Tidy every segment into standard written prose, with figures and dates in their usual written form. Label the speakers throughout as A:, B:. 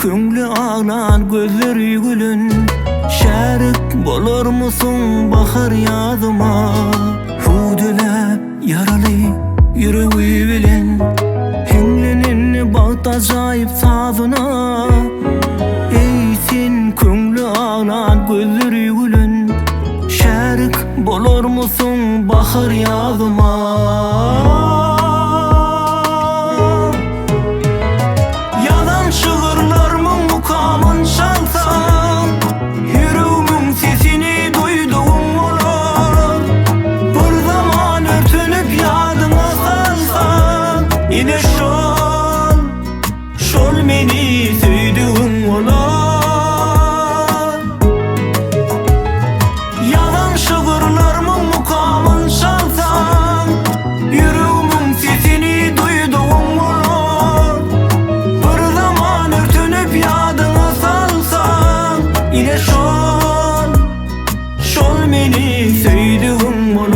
A: köngli ağlan, gözleri gülün. Şerik bolar musun bahar yadıma? Hudulep yaralı yüreği bilen, hinglenin bağıt acayip sazına. Ey sen köngli ağlan, gözleri gülün. Şerik bolar musun bahar yadıma? Yalan şığırlarımın mukamın çalsam, yüreğimin sesini duyduğum olur. Bir zaman örtünüp yadına salsam, yine şol meni söydüğüm olur. Yalan şığırlarımın mukamın çalsam, yüreğimin sesini duyduğum olur. Bir zaman örtünüp yadına salsam, yine şol meni söydüğüm olur.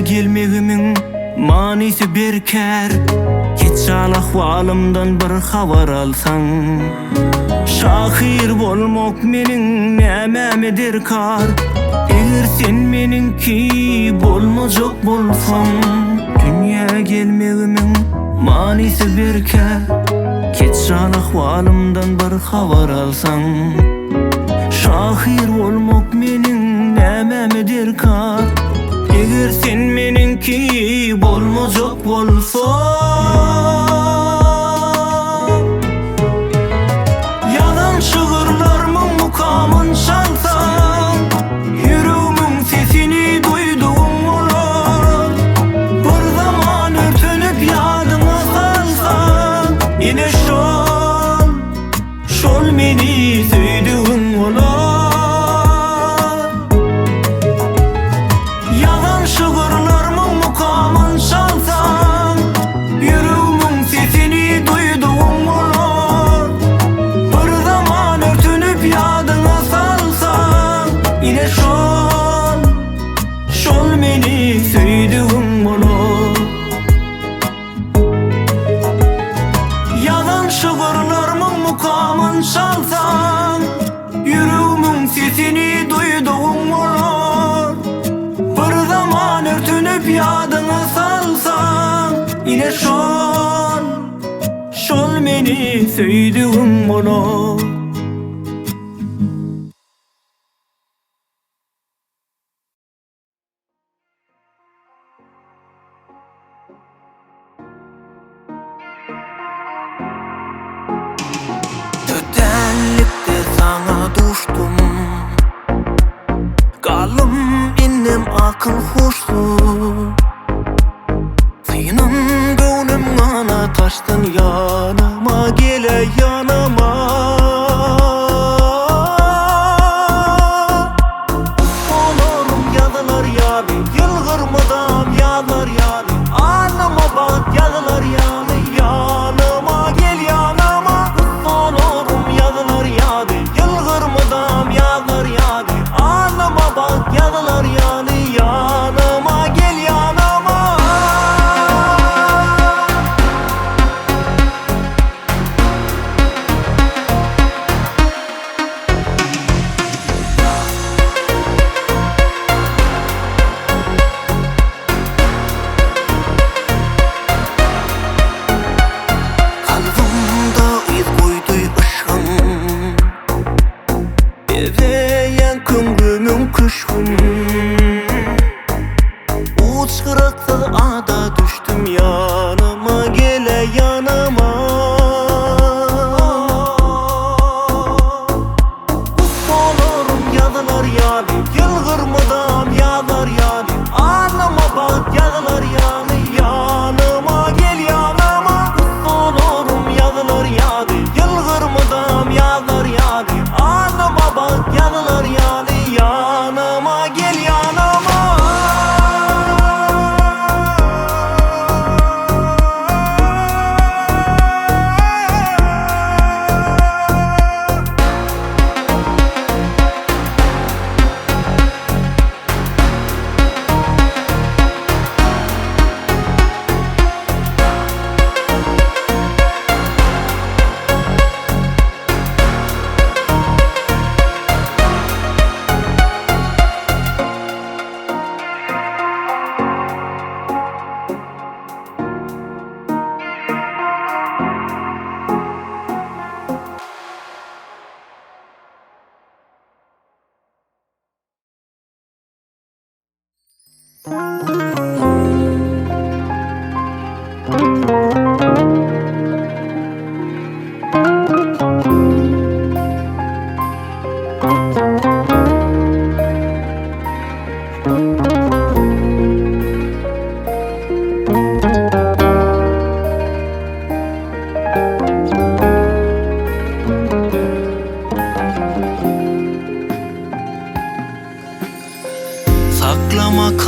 A: Gelmeğimin manisi bir kär. Geçal ahvalımdan bir haber alsan, şahir bolmak menin nememedir kar. Eğer sen meninki bolmacak bolsan, dünya gelmeğimin manisi bir kär. Geçal ahvalımdan bir haber alsan, şahir bolmak menin nememedir kar. Eğer sen meninki bolmacak bolsan, yalan şığırlarımın mukamın çalsam, yüreğimin sesini duyduğum olur. Bir zaman örtünüp yadına salsam, yine şol meni söydüğüm olur. Şığırlarımın mukamın çalsam, yüreğimin sesini duyduğum olur. Bir zaman örtünüp yadına salsam, yine şol meni söydüğüm olur. Yalan şığırlarımın mukamın çalsam, yüreğimin sesini duyduğum olur. Bir zaman örtünüp yadına salsam, yine şol meni söydüğüm olur. Ötenlikte sana düştüm, kalım innem akıl hoştu. Senin gönlüm ana taştın, yanıma gele yanıma. Olurum yazılar yani, yılgırmadan yağlar yani. Anıma bak yazılar yani, yanıma gel yanıma. Olurum yazılar yani, yılgırmadan yağlar yani. Anıma bak yazılar yani, yanıma gel yanıma.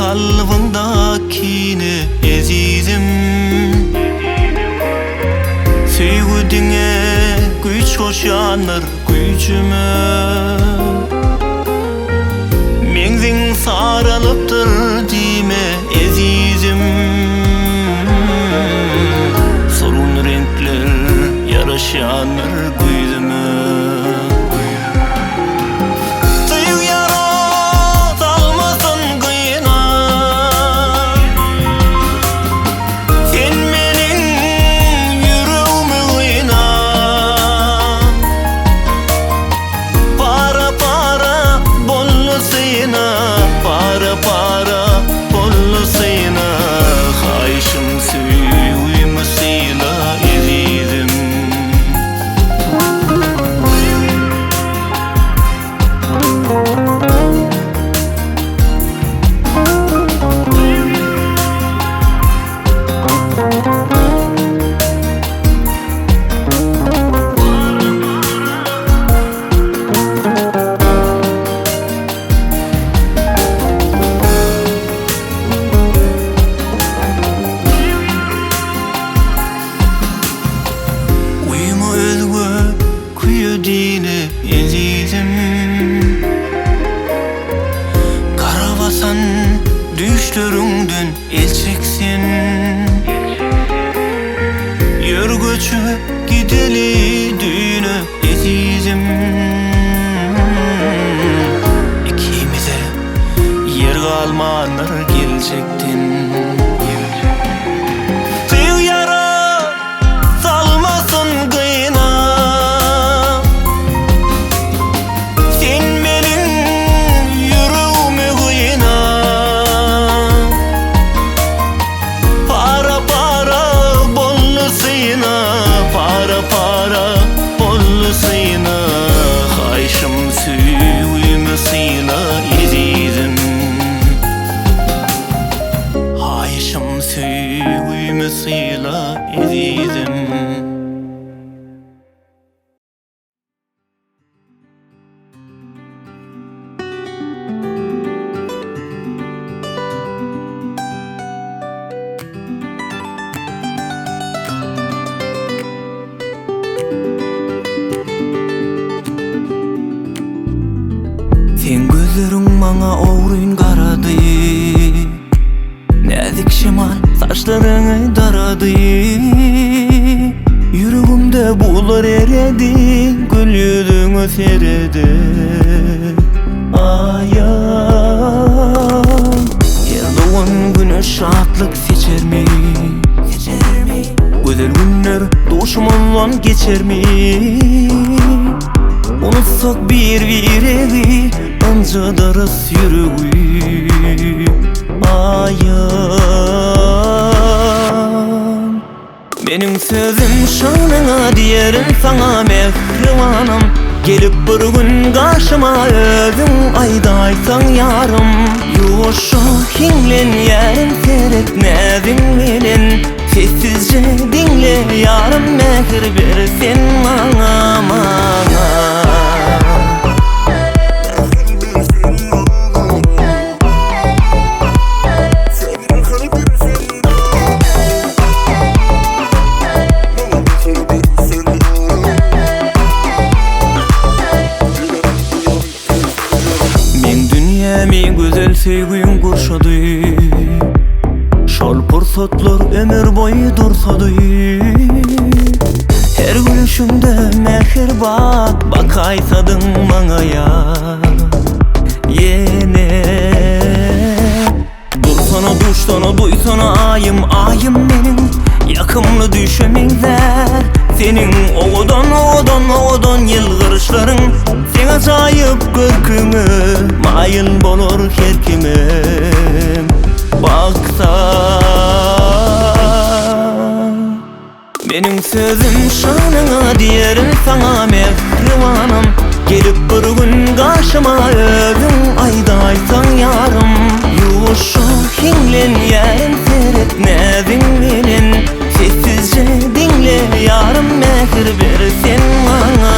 A: kalbındakini ezizim. Söýgüdiňe güýç goşanlar güýçüme, meňziň saralypdyr diýme ezizim. Sorun renkler yaraşanlar güýdüme. Düşlerinden el çeksin, yörgüçüp gideli düğüne ezizim. İkimize yer kalmanlar gelecektin. Tüy yara salmasın kıyına, sen benim yüreğimi kıyına. Para bollusyna, haýşym süýmüsyna ezizim. Haýşym süýmüsyna ezizim. Sen gözleriň maňa ogryn garady, näzik şemal saçlaryňy darady. Yüregimde bular eredi, gül ýüzüňi seredi. Aýam ýerdogan güneş şatlyk seçermi? Güzel günler duşmandan geçermi? Unutsak bir-biregi anca darys ýüregi. Aýam meniň sözüm şanyňa diýerim saňa mehribanam. Gelip bir gün gaşyma özüň aýdaýsaň ýarym. Ýoşa hiňlen ýarim seret näziň bilen, sessizce dinle ýarym mehir bersen maňa. Men güzel söýgüň gurşady, şol pursatlar ömür boyu dursady. Her gülüşümde mehir bakaýsadyň maňa ýene. Dursana duşdana duýsana aýym, aýym meniň ýakymly düşemiňler. Seniň owadan ýylgyrşlaryň, sen ajaýyp görküňe maýyl bolar her kime baksa. Meniň sözüm şanyňa diýerim saňa mehribanam. Gelip bir gün gaşyma özüň aýdaýsaň ýarym. Ýoşa hiňlen ýarim seret näziň bilen, sessizce dinle ýarym mehir bersen maňa.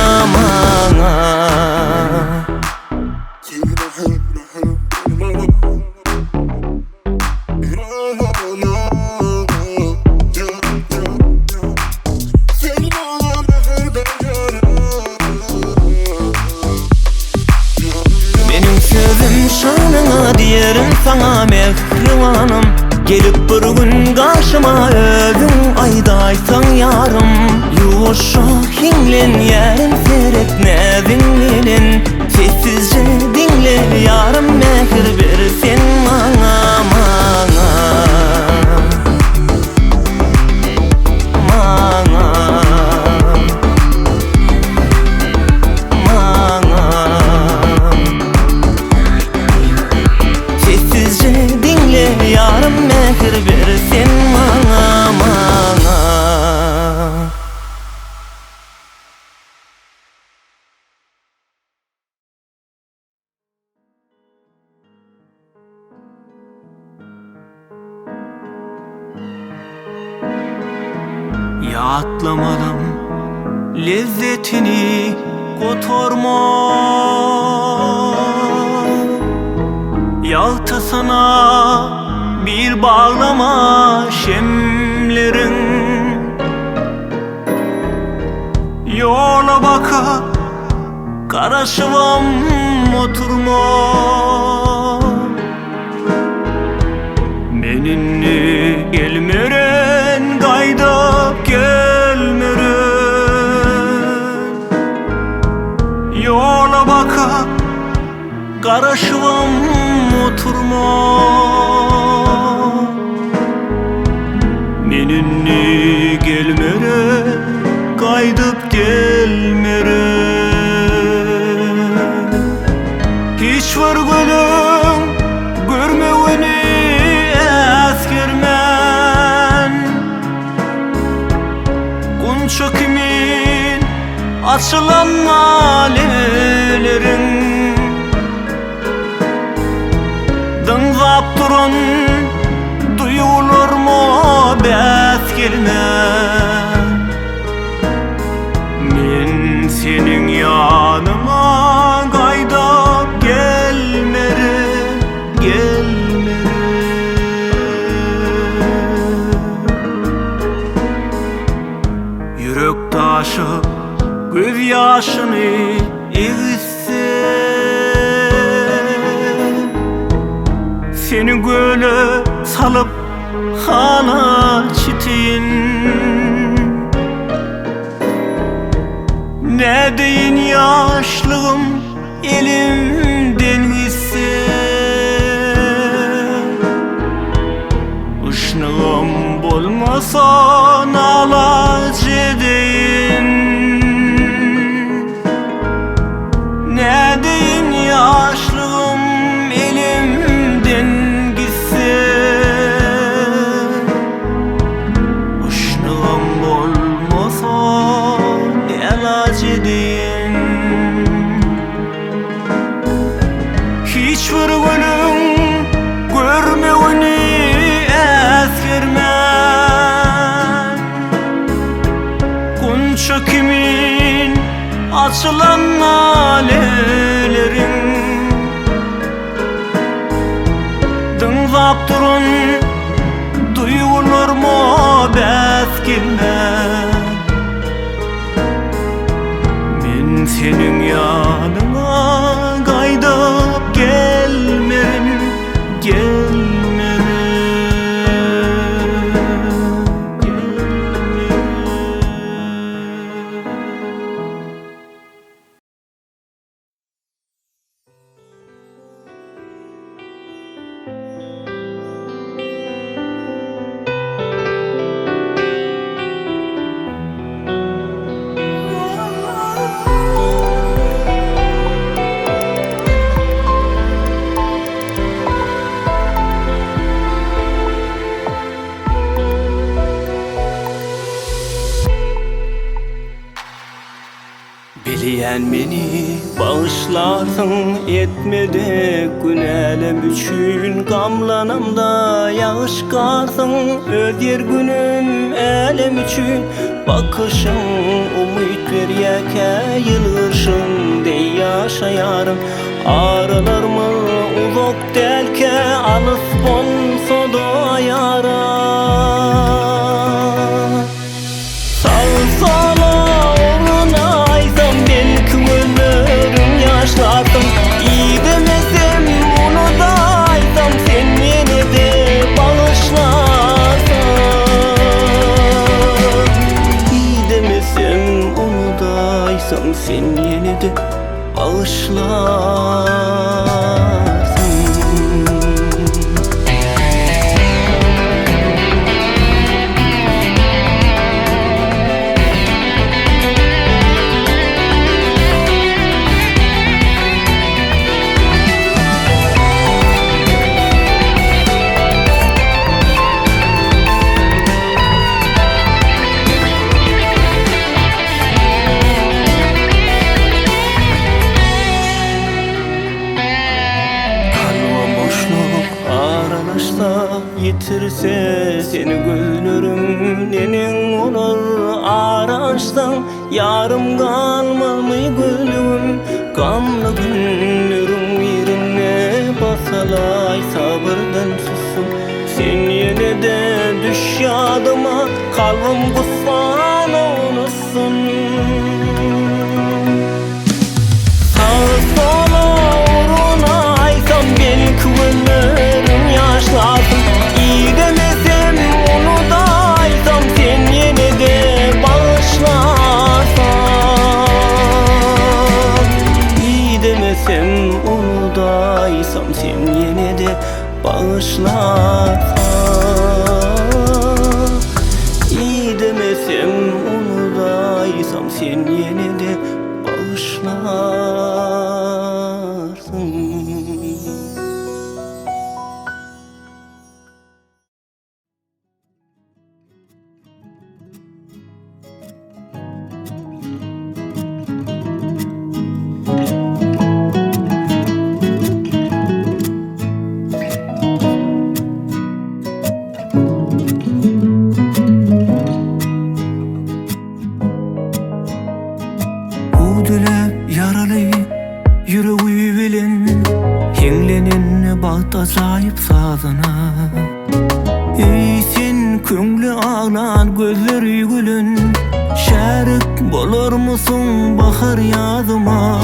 A: mehribanım. Gelip bir gün karşıma özün aydaysan yarım. Yumuşak inlen yerin seyret nezin bilin. Sessizce dinle yarım mehir versin bana bana. Yarım mehir versin bana bana. Yatlamadım lezzetini kotorma. Yağta sana bir bağlama şemlerin. Yola bakıp karaşıvam oturma. Meninni gelmeren gaydap gelmeren. Yola bakıp karaşıvam oturma. Meninni gelmere, kaydıp gelmere. Hiç var gülüm, görmevini eskermen. Kunça kimin açılan nalelerin. Dınzap durun, duyulur mu bes gelmem. Men senin yanıma gaydap gelmere, gelmere. Yürek taşı göz yaşını eğitse. Seni göle salıp hala çitin. Ne deyin yaşlığım elimden gitse. Işnığım bolmasa nalac edeyim. Ne deyin yaşlığım elimden gitse. Işnığım bolmasa nalac edeyim. Hiç bir gülüm görmevini eskermen. Kunça kimin açılan nalelerin. Dınzap durun, duyulur mu bes gelmem. Men senin yanına gaydap gelmem, gelmem. Bileyen beni bağışlarsın, etmede günelem üçün. Gamlanam da yağış karsın, öder günüm elem üçün. Bakışın umut veryeke yılışın dey yaşayarım. Ağrılar mı uzak delke alıp bonsa da yarar. Yaşlardım, iyi demesem onu da aysam sen yine de. ağlarsam sen yine de bağışlarsın. Yitirse seni gözlerim nenin olur araştan yarım kalmamı gülüm kanlı günlerim yerine basalay sabırdan susun sen yine de düş yadıma kalbim kusman olursun. Sağ sola uğruna aysam belki güllerim yaşlasın. Sen yine de bağışlarsan, iyi demesem onu daysam sen yine de bağışlarsın. Yüreği bilen henglenin bağda acayip sazına ey sen köngli ağlan gözleri gülün şerik bolur musun bahar yadıma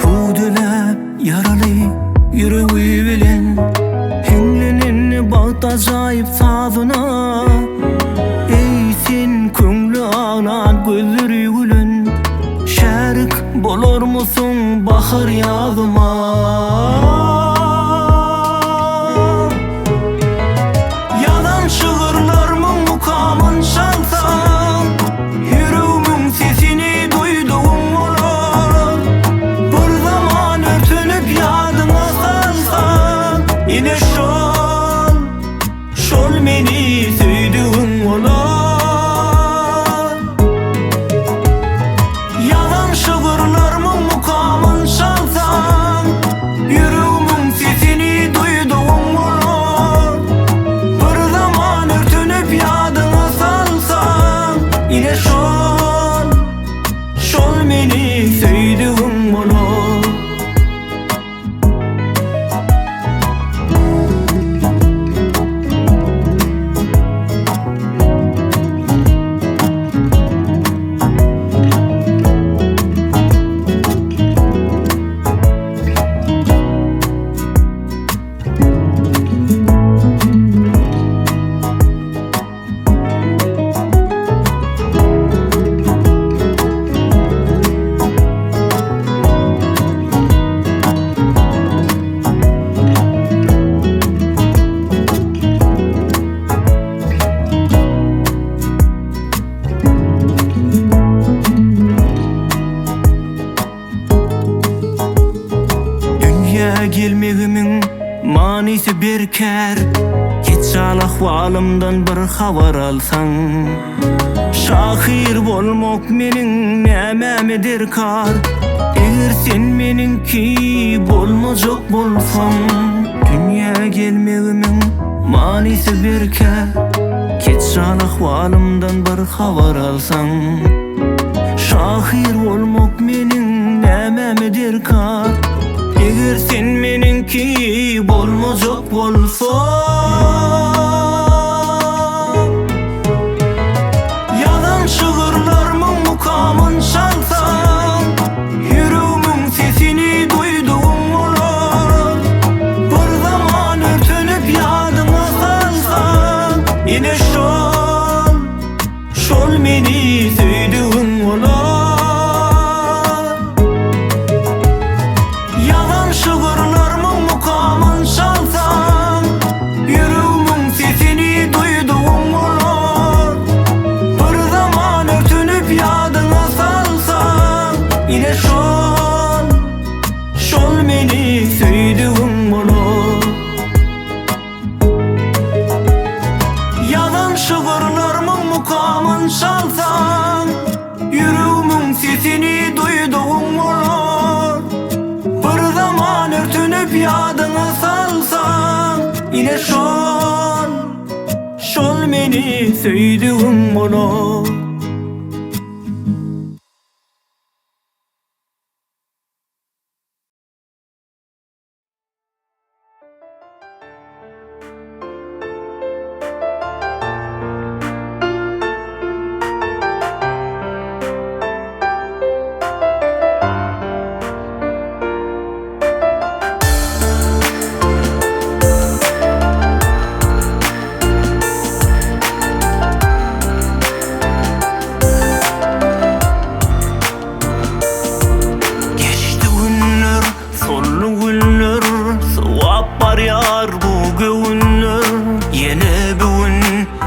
A: hudulep yaralı yüreği bilen henglenin bağda acayip sazına ey sen köngli ağlan gözleri gülün şerik bolur musun bahar yadıma. Yalan şığırlarımın mukamın çalsam yüreğimin sesini duyduğum olur. Bir zaman örtünüp yadına salsam yine şol beni söydüğün olur. Gelmeğimin manisi bir kər Geçal ahvalımdan bir havar alsan Şahir bolmak menin nememidir kar Eğer sen meninki bolmacak bolsan Dünya gelmeğimin manisi bir kər Geçal ahvalımdan bir havar alsan Şahir bolmak menin nememidir kar Eğer sen meninki bolmacak bolsan Yalan şığırlarımın mukamın çalsam yüreğimin sesini duyduğum olur. Bir zaman örtünüp yadıma salsam yine şol beni söydüğün olur. Yine şol meni söýdüğüm bolop. Yalan şıgırlarımın mukamın çalsan, yüreğimin sesini duyduğum olur. Bir zaman örtünüp yadını salsan, yine şol meni söýdüğüm bolop.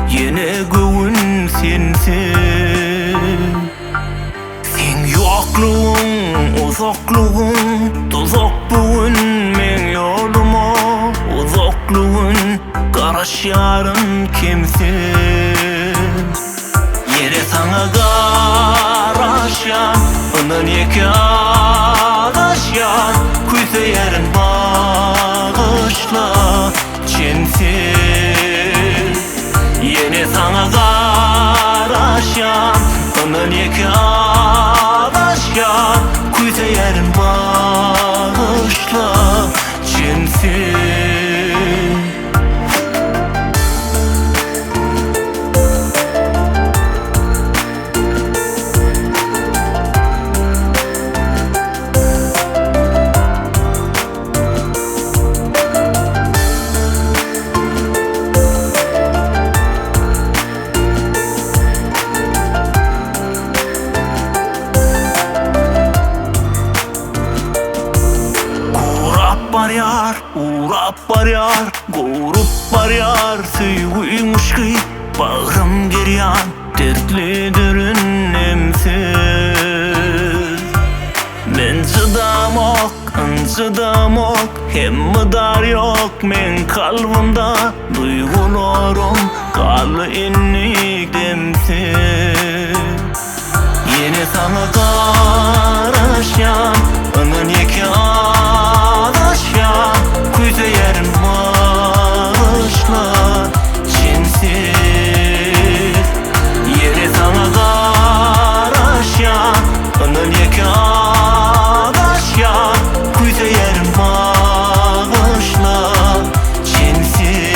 A: Yine göğün sensin. Sen yoklığın, uzaklığın tuzak bugün men yoluma. Uzaklığın karaş yarın kimsin? Yere sana karaşan, onun iki ağaçyan. Kuysa yarın bağışla çensin. Yine sana karaşan, onun iki ağaçyan. Kuysa yarın bağışla çensin. Uğrap baryar, gorup baryar, süygüymuş ki bağrım geryan, dertlidirin emsiz. Men çıdamak, hem mıdar yok men kalbimda, duygularım kalı innik demsiz. Yine sana karaşyan, onun iki ağaçyan. Kuysa yarın bağışla çensiz. Yine sana karaşyan, onun iki ağaçyan. Kuysa yarın bağışla çensiz.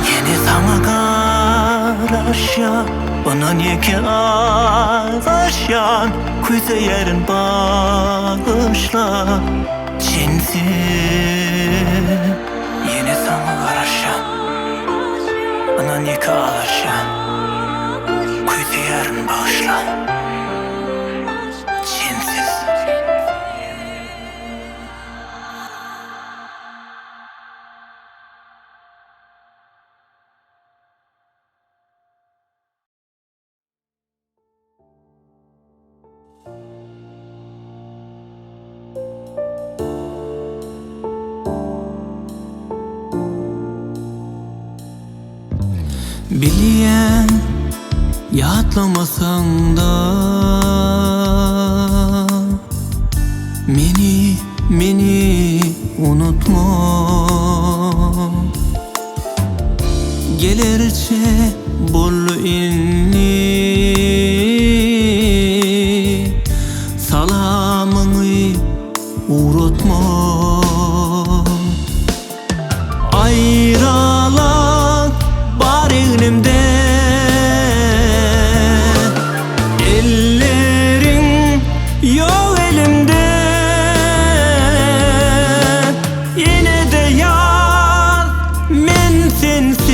A: Yine sana karaşyan, onun iki ağaçyan. Kuysa yarın bağışla çensiz. Yine sana karaşan, onun iki ağaçyan. Kuysa yarın bağışla çensiz. Biliyen yatlamasan da Meni unutma. Gelerçe bollu inni salamını uğratma. Ayralak bar elimde, ellerin yok elimde. Yine de yar men sensiz,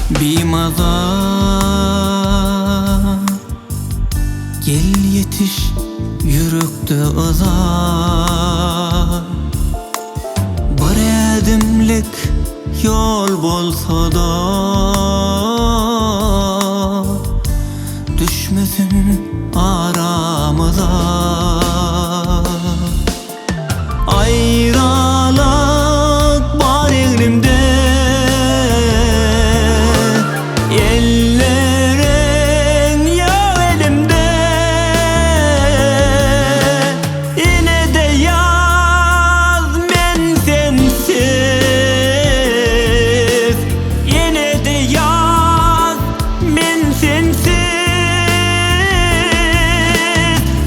A: Bimaza gel yetiş yürekte ıza, bir edimlik yol bolsa da düşmesin aramıza. Ayrılık var elimde, ellerin yok elimde. Yine de yaz men sensiz, yine de yaz men sensiz.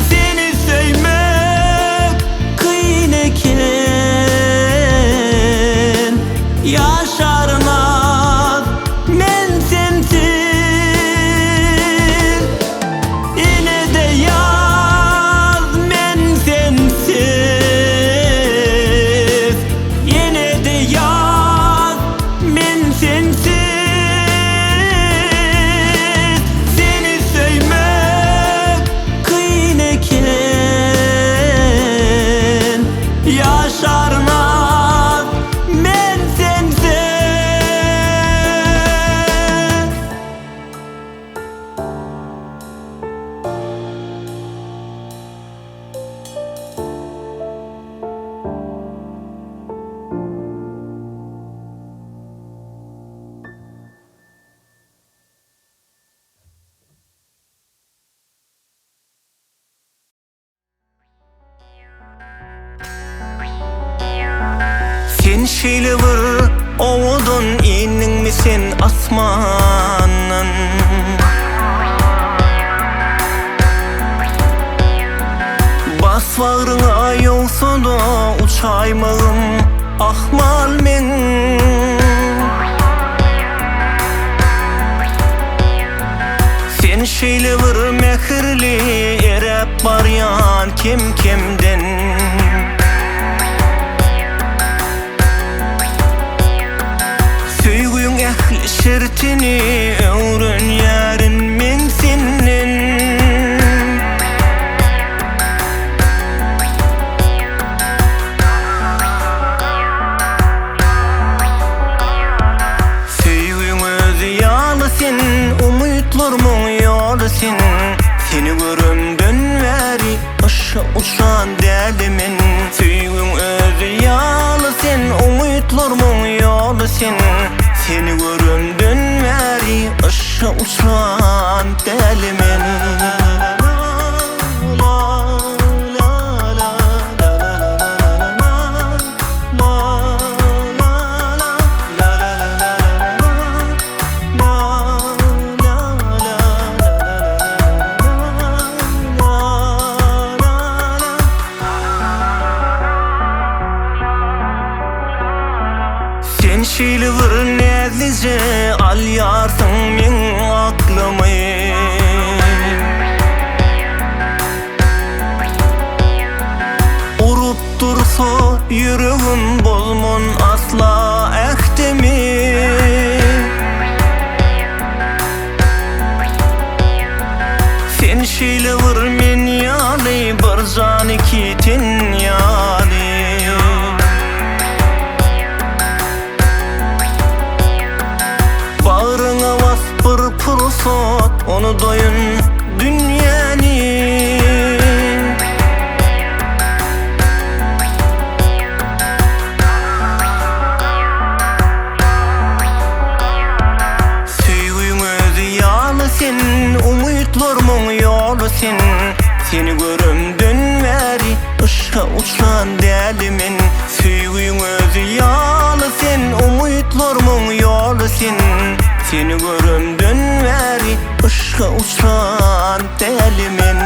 A: Seni sevmek kıyın eken, yaşarmaz men sensiz. Yine de yaz men sensiz, yine de yaz men sensiz. Seni sevmek kıyın eken, yaşarmaz men sensiz. Sen şeýle bir owudun inin misin asmanın? Bas bağrına yolsa da uçaymağım ahmal men. Sen şeýle bir mehirli erep baryan kim kimden? Söýgüň ähli şertini öwren ýarin men senden. Söýgüň özi ýaly sen, umytlarmyň ýaly sen. Seni görümden bäri aşa uçan dälimin. Söýgüň özi ýaly sen, umytlarmyň ýaly sen. Seni görümden bäri aşa uçan dälimin. Sen şeýle bir näzlice alýarsyň men aklamy. Urup dursa ýüregim bolman asla ähdimi. Sen şeýle bir men ýaly, bir jany kiten ýaly. Bağrına bas bir pursat, onu doyun dünýäni. Söýgüň özi ýaly sen, umytlarmyň ýaly sen. Seni görümden bäri aşa uçan dälimin. Söýgüň özi ýaly sen, umytlarmyň ýaly sen. Seni görümden bäri aşa uçan dälimin.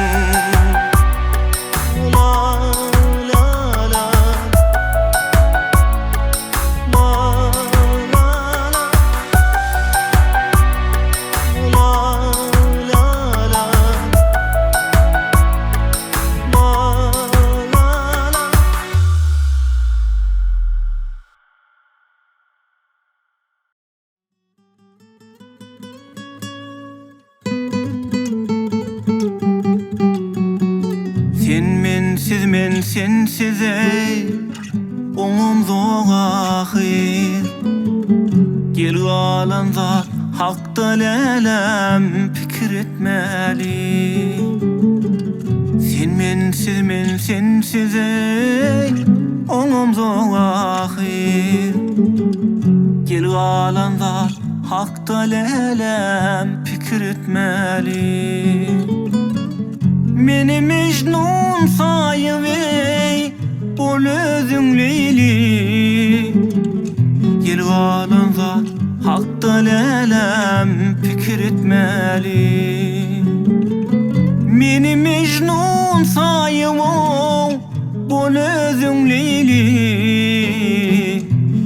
A: men sensiz ey oňum zor ahir. Gel galan zat hakda lelem pikir etmeli. Men sensiz ey oňum zor ahir. Gel galan zat hakda lelem pikir etmeli. Meni Mecnun sayıvey bol özüň Leyli. Gel galan zat hakda lelem pikir etmeli. Meni Mecnun sayıvey bol özüň Leyli.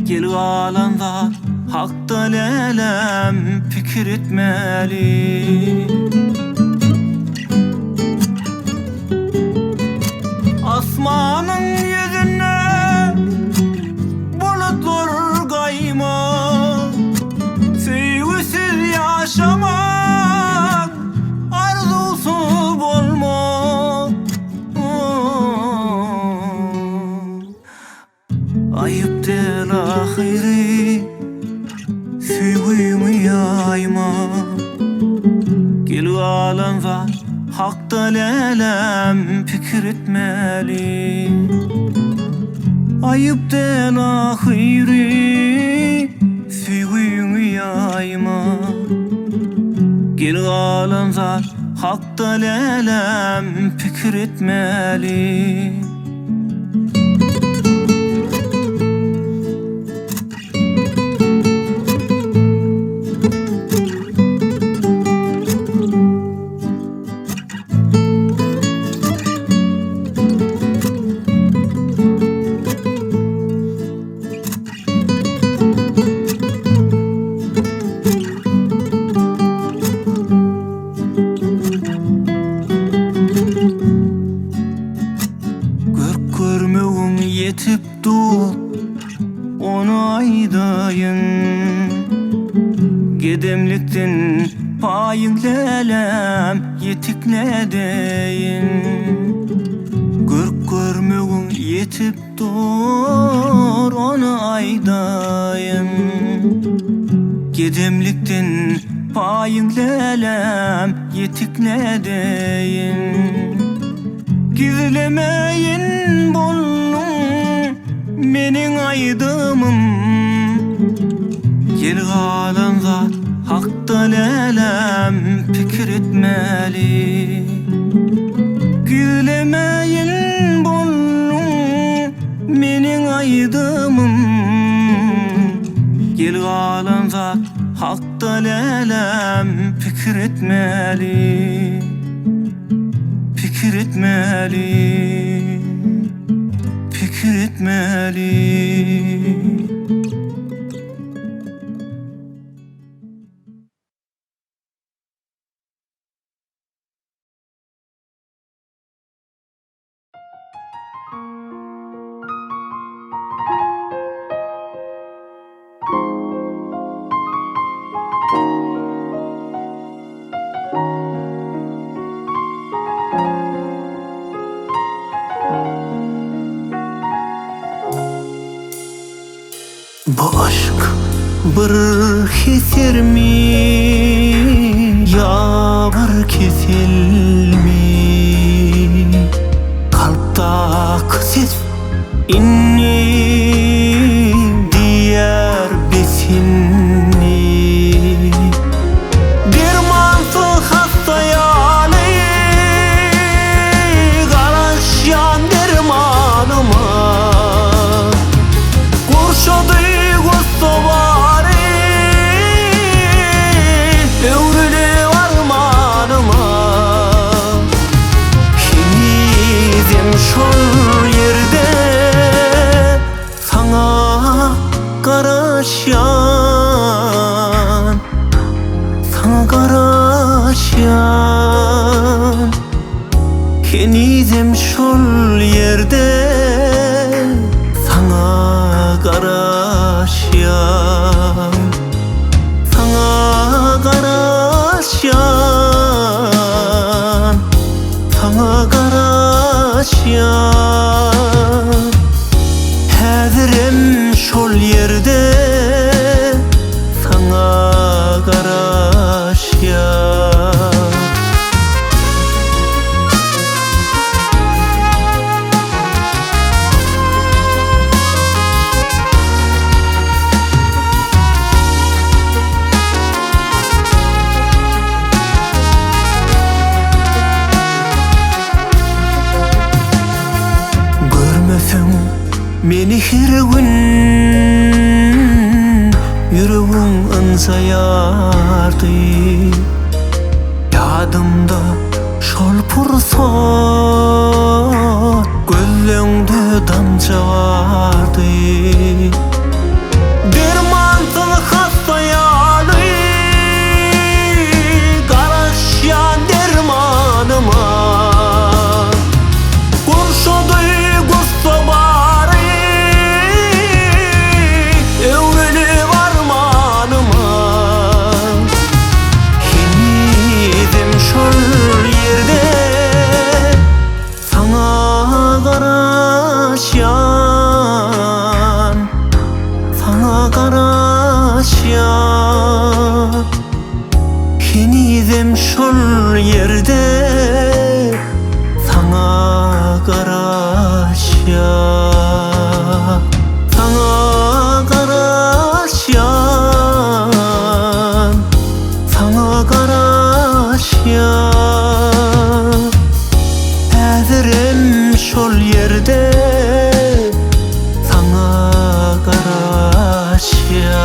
A: Gel galan zat hakda lelem pikir etmeli. Asmanın yüzüne bulutlar kayma. Sevgisiz yaşamak arzusu bolma. Ayıp del ahiri sevgimi yayma. Gel galan zat hakda lelem pikir etmeli. Ayıp del ahiri sevgimi yayma. Gel galan zat hakda lelem pikir etmeli. Yetip dur onu aydayın. Gedemlikten payın lelem yetikledeyin. Görmeğin yetip dur onu aydayın. Gedemlikten payın lelem yetikledeyin. Gizlemeyin bolnum menin aydımım. Gel galan zat hakda lelem pikir etmeli. Gizlemeyin bolnum menin aydımım. Gel galan zat hakda lelem pikir etmeli. Pikir etmeli, pikir etmeli. Bu aşk bir keser mi ya bir kesel mi? Kalpta kısız inni diğer besinni. Dermansız hasta yani karışan dermanıma. Kurşadı şol yerde sana karaşan, sana karaşan. Kenizem şol yerde sana karaşan, sana karaşan, sana karaşan. aşyan Häzirem şol yerde sana garaşyan Meni her gün yüreğim ınsayardı Yadımda şol pursat gözlüğünde damca vardı Dermansız hastayalı Garaşyan dermanıma Kurşudu gustoba Henizem şol yerde sana garaşyan Sana garaşyan Sana garaşyan Häzirem şol yerde sana garaşyan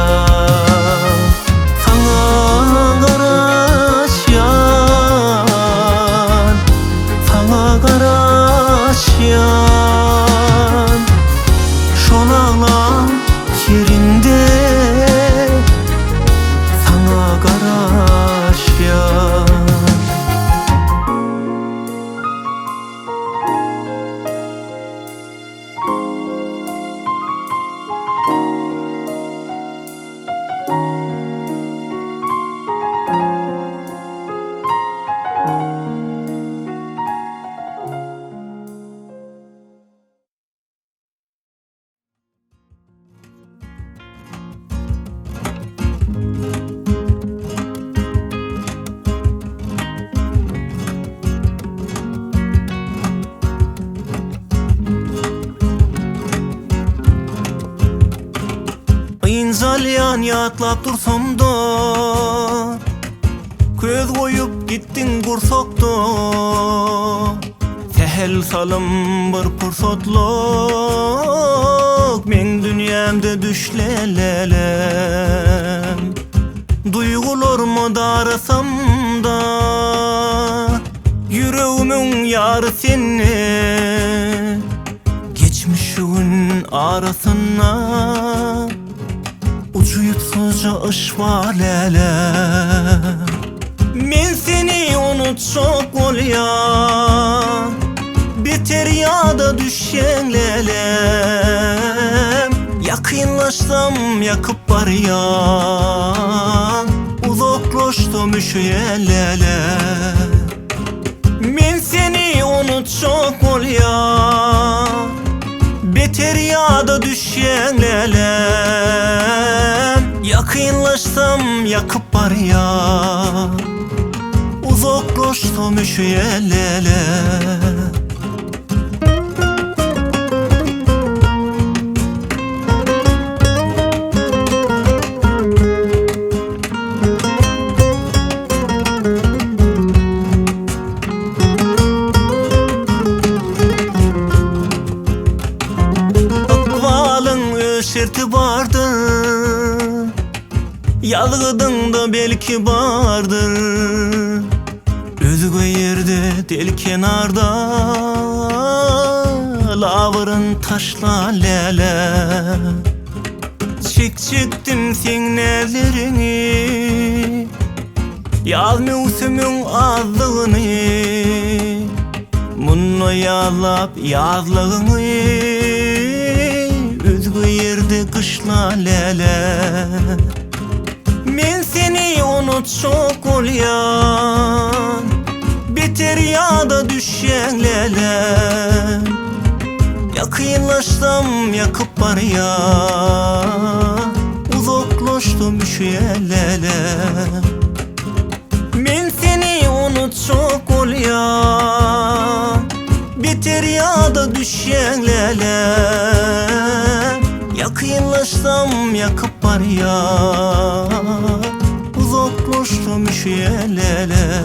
A: Şonala yerinde sana garaşyan Zalyan yatlap dursam da köz koyup gittin kursakta Sehel salım bir pursatluk men dünyamda düşlelelem Duygularımı darasam da yüreğimin yarı seni Geçmişin arasına Uçuyutsuzca ışvalelem Men seni unutsak olyan Biter ya da düşenlelem Yakınlaşsam yakıp baryan Uzaklaştım üşüyelelem Men seni unutsak olyan Biter ya da düşenlelem Yakınlaşsam yakıp baryan Uzaklaştım üşüyelelem şerti vardır Yalgıdın belki vardır Özgü yerde del kenarda Lavırın taşla lele Çektim sen nelerini Yaz mevsimin azlığını Munno yağlap yazlığını Özgü yerde kışla lele Men seni unutsak olyan Biter ya da düşen lele Yakınlaştım yakıp var ya, uzaklaştım şu yerlere. Ben seni unutacak ol ya, biter ya da düş yerlere. Yakınlaştım yakıp var ya, uzaklaştım şu yerlere.